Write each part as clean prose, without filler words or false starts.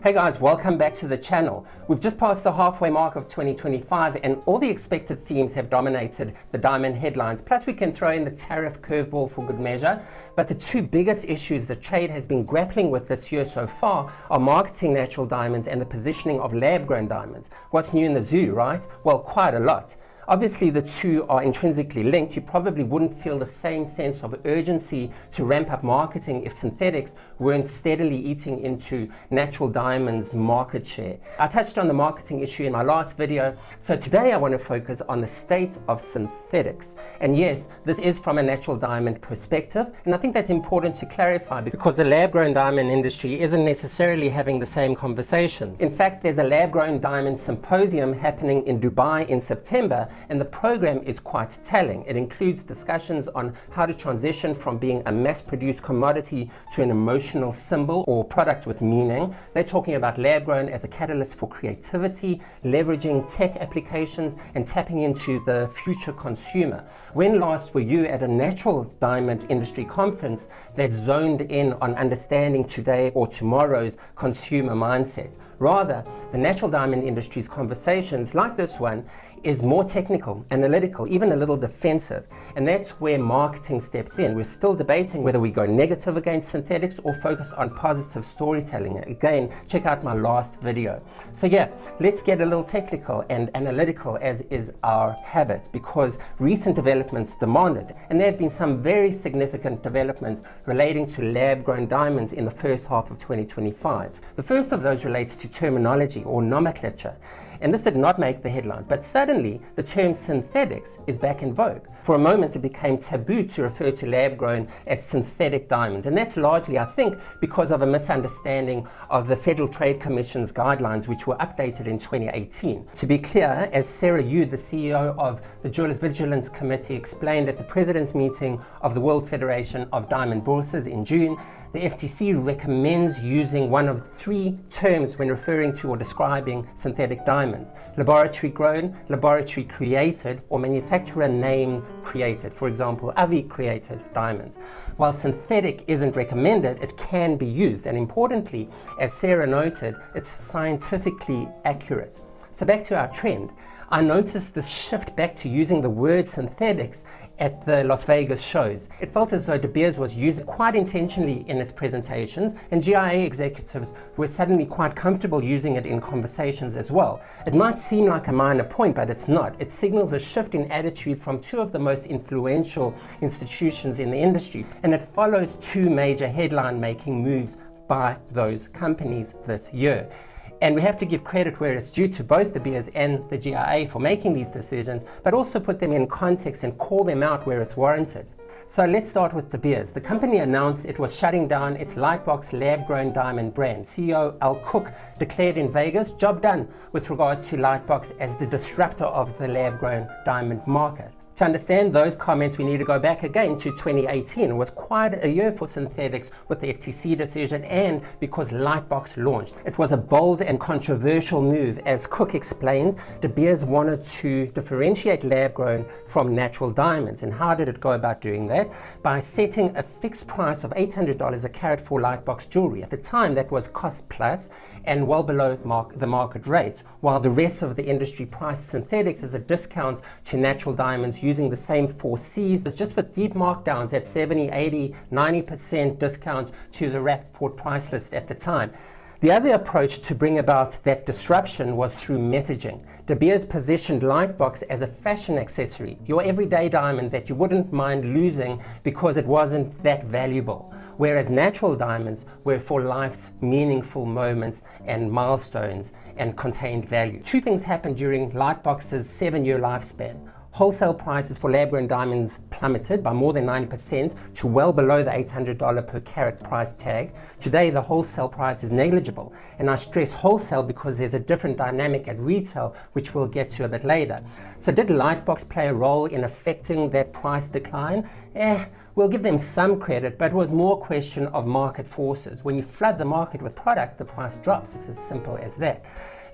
Hey guys, welcome back to the channel. We've just passed the halfway mark of 2025 and all the expected themes have dominated the diamond headlines. Plus we can throw in the tariff curveball for good measure. But the two biggest issues the trade has been grappling with this year so far are marketing natural diamonds and the positioning of lab-grown diamonds. What's new in the zoo, right? Well, quite a lot. Obviously, the two are intrinsically linked. You probably wouldn't feel the same sense of urgency to ramp up marketing if synthetics weren't steadily eating into natural diamonds' market share. I touched on the marketing issue in my last video, so today I want to focus on the state of synthetics. And yes, this is from a natural diamond perspective, and I think that's important to clarify because the lab-grown diamond industry isn't necessarily having the same conversations. In fact, there's a lab-grown diamond symposium happening in Dubai in September, and the program is quite telling. It includes discussions on how to transition from being a mass-produced commodity to an emotional symbol or product with meaning. They're talking about lab-grown as a catalyst for creativity, leveraging tech applications, and tapping into the future consumer. When last were you at a natural diamond industry conference that zoned in on understanding today or tomorrow's consumer mindset? Rather, the natural diamond industry's conversations like this one is more technical, analytical, even a little defensive. And that's where marketing steps in. We're still debating whether we go negative against synthetics or focus on positive storytelling. Again, check out my last video. So yeah, let's get a little technical and analytical as is our habit because recent developments demand it. And there have been some very significant developments relating to lab-grown diamonds in the first half of 2025. The first of those relates to terminology or nomenclature. And this did not make the headlines, but suddenly the term synthetics is back in vogue. For a moment, it became taboo to refer to lab-grown as synthetic diamonds. And that's largely, I think, because of a misunderstanding of the Federal Trade Commission's guidelines, which were updated in 2018. To be clear, as Sarah Yu, the CEO of the Jewelers Vigilance Committee, explained at the President's meeting of the World Federation of Diamond Bourses in June, the FTC recommends using one of three terms when referring to or describing synthetic diamonds: laboratory grown, laboratory created, or manufacturer name created. For example, Avi created diamonds. While synthetic isn't recommended, it can be used. And importantly, as Sarah noted, it's scientifically accurate. So back to our trend. I noticed this shift back to using the word synthetics at the Las Vegas shows. It felt as though De Beers was used quite intentionally in its presentations, and GIA executives were suddenly quite comfortable using it in conversations as well. It might seem like a minor point, but it's not. It signals a shift in attitude from two of the most influential institutions in the industry, and it follows two major headline-making moves by those companies this year. And we have to give credit where it's due to both De Beers and the GIA for making these decisions, but also put them in context and call them out where it's warranted. So let's start with De Beers. The company announced it was shutting down its Lightbox lab-grown diamond brand. CEO Al Cook declared in Vegas, job done with regard to Lightbox as the disruptor of the lab-grown diamond market. To understand those comments, we need to go back again to 2018. It was quite a year for synthetics with the FTC decision and because Lightbox launched. It was a bold and controversial move. As Cook explains, De Beers wanted to differentiate lab-grown from natural diamonds. And how did it go about doing that? By setting a fixed price of $800 a carat for Lightbox jewelry. At the time, that was cost plus and well below the market rate, while the rest of the industry priced synthetics as a discount to natural diamonds using the same 4 C's, just with deep markdowns at 70, 80, 90% discount to the Rappaport price list at the time. The other approach to bring about that disruption was through messaging. De Beers positioned Lightbox as a fashion accessory, your everyday diamond that you wouldn't mind losing because it wasn't that valuable, whereas natural diamonds were for life's meaningful moments and milestones and contained value. Two things happened during Lightbox's 7-year lifespan. Wholesale prices for lab-grown diamonds plummeted by more than 90% to well below the $800 per carat price tag. Today, the wholesale price is negligible. And I stress wholesale because there's a different dynamic at retail, which we'll get to a bit later. So did Lightbox play a role in affecting that price decline? We'll give them some credit, but it was more a question of market forces. When you flood the market with product, the price drops. It's as simple as that.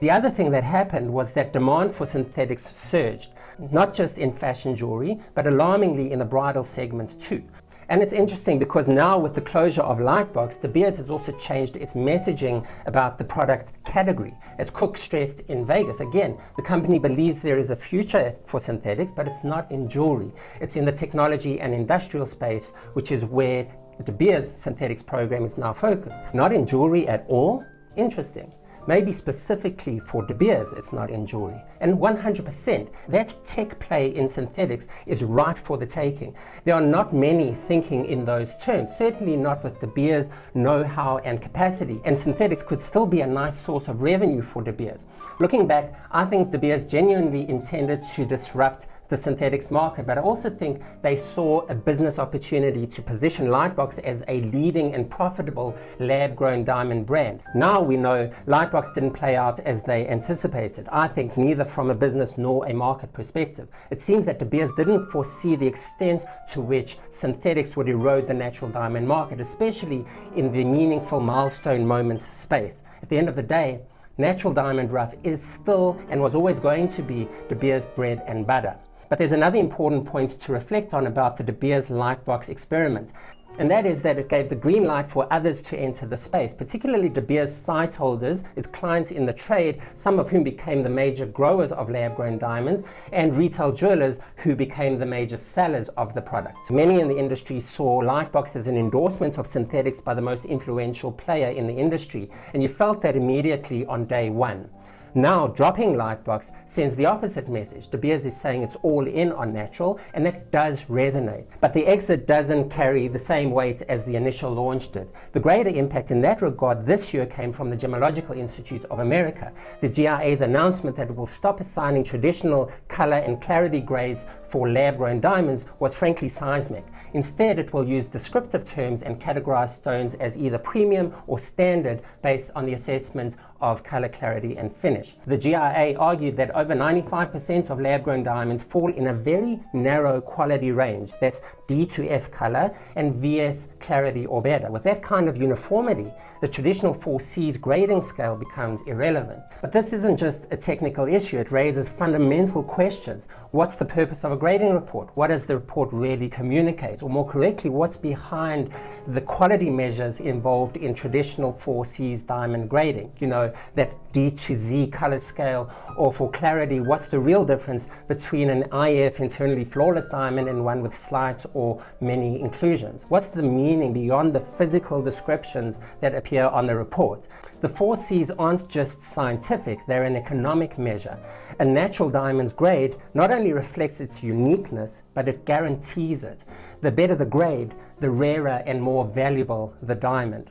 The other thing that happened was that demand for synthetics surged, not just in fashion jewelry, but alarmingly in the bridal segment too. And it's interesting because now with the closure of Lightbox, De Beers has also changed its messaging about the product category. As Cook stressed in Vegas, again, the company believes there is a future for synthetics, but it's not in jewelry. It's in the technology and industrial space, which is where De Beers synthetics program is now focused. Not in jewelry at all. Interesting. Maybe specifically for De Beers, it's not in jewelry. And 100%, that tech play in synthetics is ripe for the taking. There are not many thinking in those terms, certainly not with De Beers' know-how and capacity. And synthetics could still be a nice source of revenue for De Beers. Looking back, I think De Beers genuinely intended to disrupt the synthetics market, but I also think they saw a business opportunity to position Lightbox as a leading and profitable lab-grown diamond brand. Now we know Lightbox didn't play out as they anticipated. I think neither from a business nor a market perspective. It seems that De Beers didn't foresee the extent to which synthetics would erode the natural diamond market, especially in the meaningful milestone moments space. At the end of the day, natural diamond rough is still and was always going to be De Beers' bread and butter. But there's another important point to reflect on about the De Beers Lightbox experiment, and that is that it gave the green light for others to enter the space, particularly De Beers site holders, its clients in the trade, some of whom became the major growers of lab-grown diamonds, and retail jewelers who became the major sellers of the product. Many in the industry saw Lightbox as an endorsement of synthetics by the most influential player in the industry, and you felt that immediately on day one. Now, dropping Lightbox sends the opposite message. De Beers is saying it's all in on natural, and that does resonate. But the exit doesn't carry the same weight as the initial launch did. The greater impact in that regard this year came from the Gemological Institute of America. The GIA's announcement that it will stop assigning traditional color and clarity grades for lab-grown diamonds was frankly seismic. Instead, it will use descriptive terms and categorize stones as either premium or standard based on the assessment of color clarity and finish. The GIA argued that over 95% of lab-grown diamonds fall in a very narrow quality range. That's D to F color and VS clarity or better. With that kind of uniformity, the traditional 4Cs grading scale becomes irrelevant. But this isn't just a technical issue, it raises fundamental questions. What's the purpose of a grading report? What does the report really communicate? Or more correctly, what's behind the quality measures involved in traditional 4Cs diamond grading? You know, that D to Z color scale, or for clarity, what's the real difference between an IF internally flawless diamond and one with slight or many inclusions? What's the meaning beyond the physical descriptions that appear on the report? The 4Cs aren't just scientific, they're an economic measure. A natural diamond's grade not only reflects its uniqueness, but it guarantees it. The better the grade, the rarer and more valuable the diamond.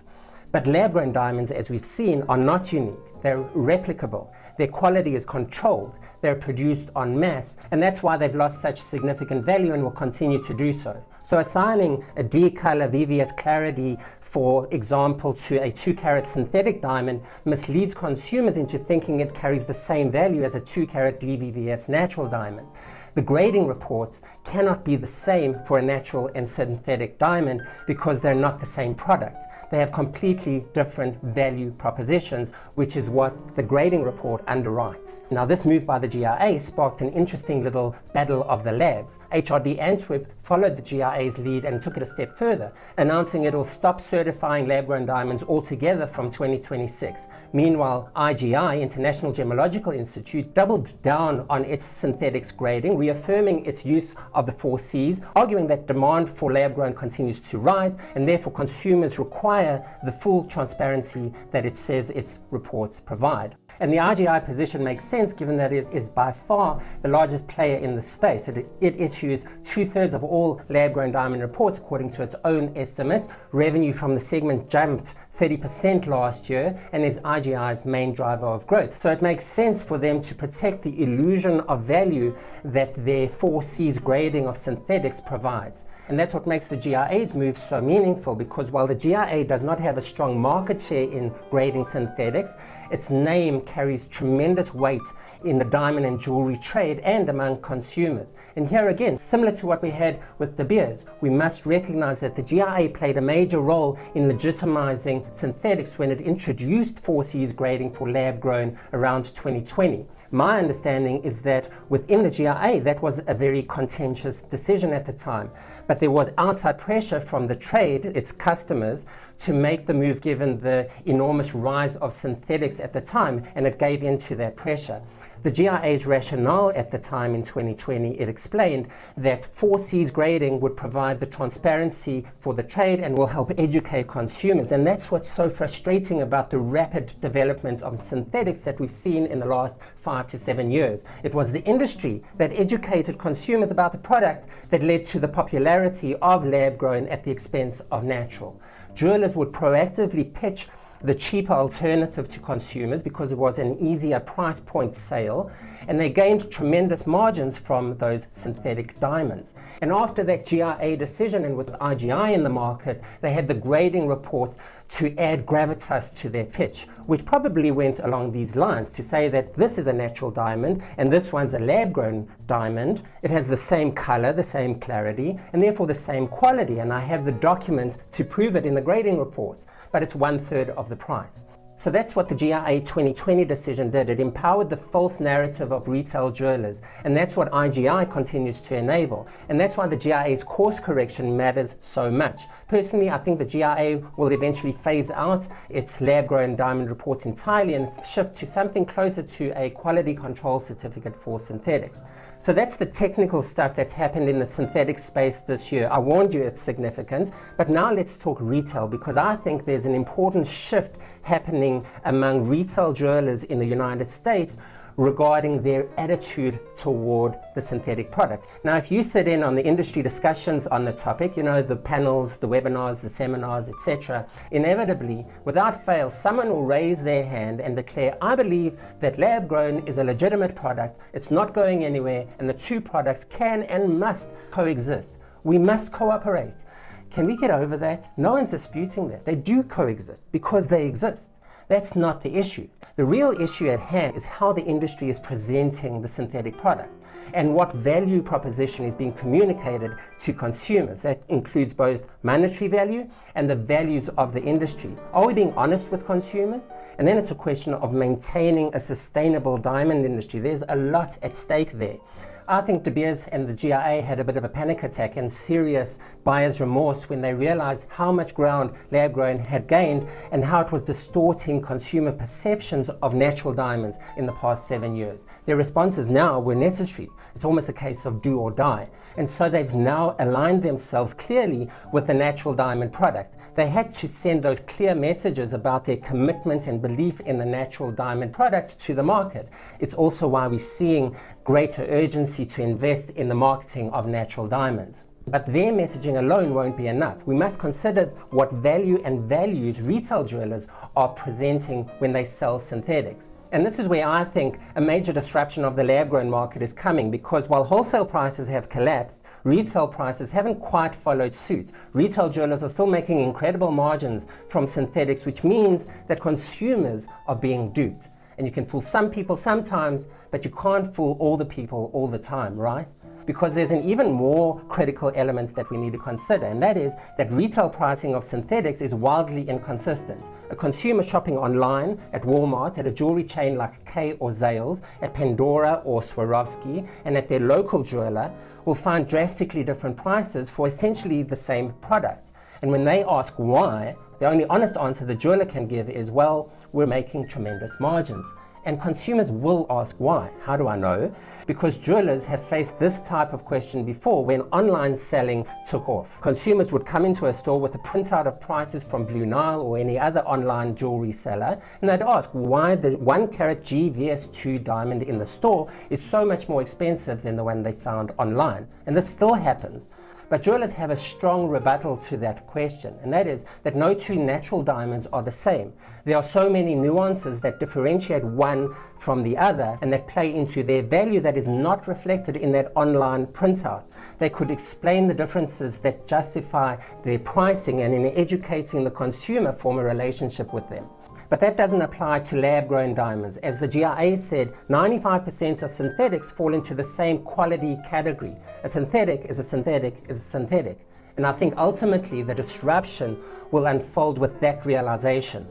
But lab-grown diamonds, as we've seen, are not unique. They're replicable. Their quality is controlled. They're produced en masse, and that's why they've lost such significant value and will continue to do so. So assigning a D color VVS clarity, for example, to a 2-carat synthetic diamond misleads consumers into thinking it carries the same value as a 2-carat DVVS natural diamond. The grading reports cannot be the same for a natural and synthetic diamond because they're not the same product. They have completely different value propositions, which is what the grading report underwrites. Now, this move by the GIA sparked an interesting little battle of the labs. HRD Antwerp followed the GIA's lead and took it a step further, announcing it will stop certifying lab-grown diamonds altogether from 2026. Meanwhile, IGI, International Gemological Institute, doubled down on its synthetics grading, reaffirming its use of the 4Cs, arguing that demand for lab-grown continues to rise, and therefore consumers require the full transparency that it says its reports provide. And the IGI position makes sense given that it is by far the largest player in the space. It issues 2/3 of all lab-grown diamond reports according to its own estimates. Revenue from the segment jumped 30% last year and is IGI's main driver of growth. So it makes sense for them to protect the illusion of value that their 4Cs grading of synthetics provides. And that's what makes the GIA's move so meaningful, because while the GIA does not have a strong market share in grading synthetics, its name carries tremendous weight in the diamond and jewelry trade and among consumers. And here again, similar to what we had with De Beers, we must recognize that the GIA played a major role in legitimizing synthetics when it introduced 4Cs grading for lab-grown around 2020. My understanding is that within the GIA, that was a very contentious decision at the time. But there was outside pressure from the trade, its customers, to make the move given the enormous rise of synthetics at the time, and it gave in to that pressure. The GIA's rationale at the time in 2020, it explained that 4C's grading would provide the transparency for the trade and will help educate consumers. And that's what's so frustrating about the rapid development of synthetics that we've seen in the last 5 to 7 years. It was the industry that educated consumers about the product that led to the popularity of lab-grown at the expense of natural. Jewelers would proactively pitch the cheaper alternative to consumers because it was an easier price point sale, and they gained tremendous margins from those synthetic diamonds. And after that GIA decision, and with IGI in the market, they had the grading report to add gravitas to their pitch, which probably went along these lines to say that this is a natural diamond and this one's a lab-grown diamond. It has the same color, the same clarity, and therefore the same quality, and I have the document to prove it in the grading report, but it's 1/3 of the price. So that's what the GIA 2020 decision did. It empowered the false narrative of retail jewelers, and that's what IGI continues to enable. And that's why the GIA's course correction matters so much. Personally, I think the GIA will eventually phase out its lab-grown diamond reports entirely and shift to something closer to a quality control certificate for synthetics. So that's the technical stuff that's happened in the synthetic space this year. I warned you it's significant, but now let's talk retail, because I think there's an important shift happening among retail jewelers in the United States regarding their attitude toward the synthetic product. Now, if you sit in on the industry discussions on the topic, you know, the panels, the webinars, the seminars, etc., inevitably, without fail, someone will raise their hand and declare, I believe that lab-grown is a legitimate product, it's not going anywhere, and the two products can and must coexist. We must cooperate. Can we get over that? No one's disputing that. They do coexist because they exist. That's not the issue. The real issue at hand is how the industry is presenting the synthetic product and what value proposition is being communicated to consumers. That includes both monetary value and the values of the industry. Are we being honest with consumers? And then it's a question of maintaining a sustainable diamond industry. There's a lot at stake there. I think De Beers and the GIA had a bit of a panic attack and serious buyer's remorse when they realized how much ground lab-grown had gained and how it was distorting consumer perceptions of natural diamonds in the past 7 years. Their responses now were necessary. It's almost a case of do or die. And so they've now aligned themselves clearly with the natural diamond product. They had to send those clear messages about their commitment and belief in the natural diamond product to the market. It's also why we're seeing greater urgency to invest in the marketing of natural diamonds. But their messaging alone won't be enough. We must consider what value and values retail jewelers are presenting when they sell synthetics. And this is where I think a major disruption of the lab-grown market is coming, because while wholesale prices have collapsed, retail prices haven't quite followed suit. Retail jewelers are still making incredible margins from synthetics, which means that consumers are being duped. And you can fool some people sometimes, but you can't fool all the people all the time, right? Because there's an even more critical element that we need to consider, and that is that retail pricing of synthetics is wildly inconsistent. A consumer shopping online, at Walmart, at a jewelry chain like Kay or Zales, at Pandora or Swarovski, and at their local jeweler, will find drastically different prices for essentially the same product. And when they ask why, the only honest answer the jeweler can give is, well, we're making tremendous margins. And consumers will ask why. How do I know? Because jewelers have faced this type of question before when online selling took off. Consumers would come into a store with a printout of prices from Blue Nile or any other online jewelry seller, and they'd ask why the 1 carat GVS2 diamond in the store is so much more expensive than the one they found online. And this still happens. But jewelers have a strong rebuttal to that question, and that is that no two natural diamonds are the same. There are so many nuances that differentiate one from the other and that play into their value that is not reflected in that online printout. They could explain the differences that justify their pricing, and in educating the consumer, form a relationship with them. But that doesn't apply to lab-grown diamonds. As the GIA said, 95% of synthetics fall into the same quality category. A synthetic is a synthetic is a synthetic. And I think ultimately the disruption will unfold with that realization.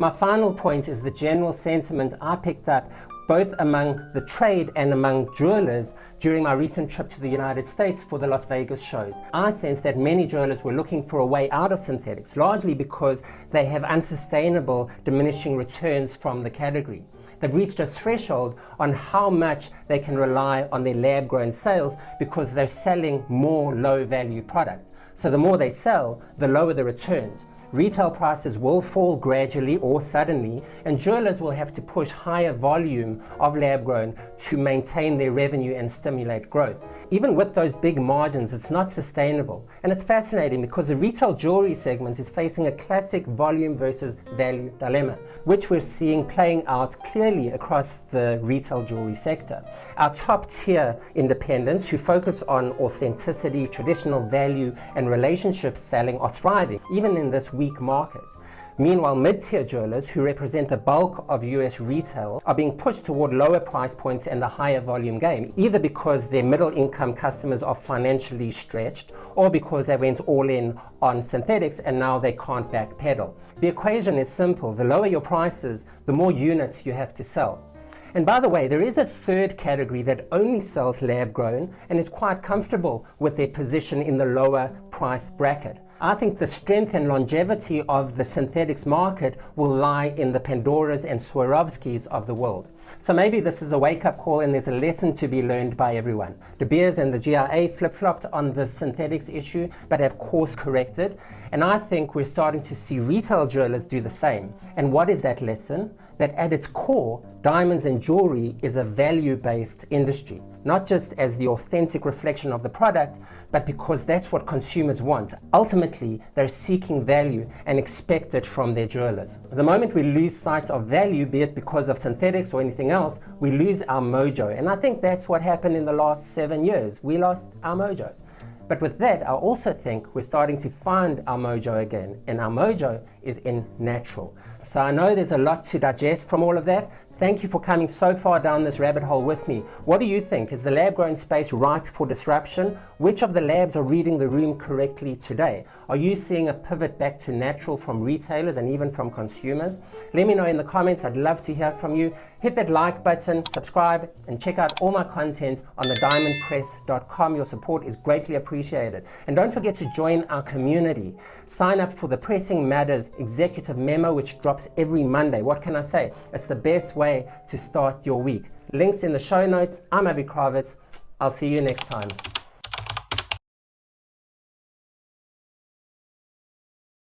My final point is the general sentiment I picked up both among the trade and among jewelers during my recent trip to the United States for the Las Vegas shows. I sensed that many jewelers were looking for a way out of synthetics, largely because they have unsustainable diminishing returns from the category. They've reached a threshold on how much they can rely on their lab-grown sales because they're selling more low-value product. So the more they sell, the lower the returns. Retail prices will fall gradually or suddenly, and jewelers will have to push higher volume of lab-grown to maintain their revenue and stimulate growth. Even with those big margins, it's not sustainable. And it's fascinating because the retail jewelry segment is facing a classic volume versus value dilemma, which we're seeing playing out clearly across the retail jewelry sector. Our top tier independents who focus on authenticity, traditional value, and relationship selling are thriving, even in this weak market. Meanwhile, mid-tier jewelers, who represent the bulk of US retail, are being pushed toward lower price points and a higher volume game, either because their middle-income customers are financially stretched or because they went all in on synthetics and now they can't backpedal. The equation is simple. The lower your prices, the more units you have to sell. And by the way, there is a third category that only sells lab-grown and is quite comfortable with their position in the lower price bracket. I think the strength and longevity of the synthetics market will lie in the Pandoras and Swarovskis of the world. So maybe this is a wake-up call and there's a lesson to be learned by everyone. De Beers and the GIA flip-flopped on the synthetics issue, but have course corrected. And I think we're starting to see retail jewelers do the same. And what is that lesson? That at its core, diamonds and jewelry is a value-based industry, not just as the authentic reflection of the product, but because that's what consumers want. Ultimately, they're seeking value and expect it from their jewelers. The moment we lose sight of value, be it because of synthetics or anything else, we lose our mojo. And I think that's what happened in the last 7 years. We lost our mojo. But with that, I also think we're starting to find our mojo again, and our mojo is in natural. So I know there's a lot to digest from all of that. Thank you for coming so far down this rabbit hole with me. What do you think? Is the lab-grown space ripe for disruption? Which of the labs are reading the room correctly today? Are you seeing a pivot back to natural from retailers and even from consumers? Let me know in the comments. I'd love to hear from you. Hit that like button, subscribe, and check out all my content on thediamondpress.com. Your support is greatly appreciated. And don't forget to join our community. Sign up for the Pressing Matters executive memo, which drops every Monday. What can I say? It's the best way to start your week. Links in the show notes. I'm Avi Kravitz. I'll see you next time.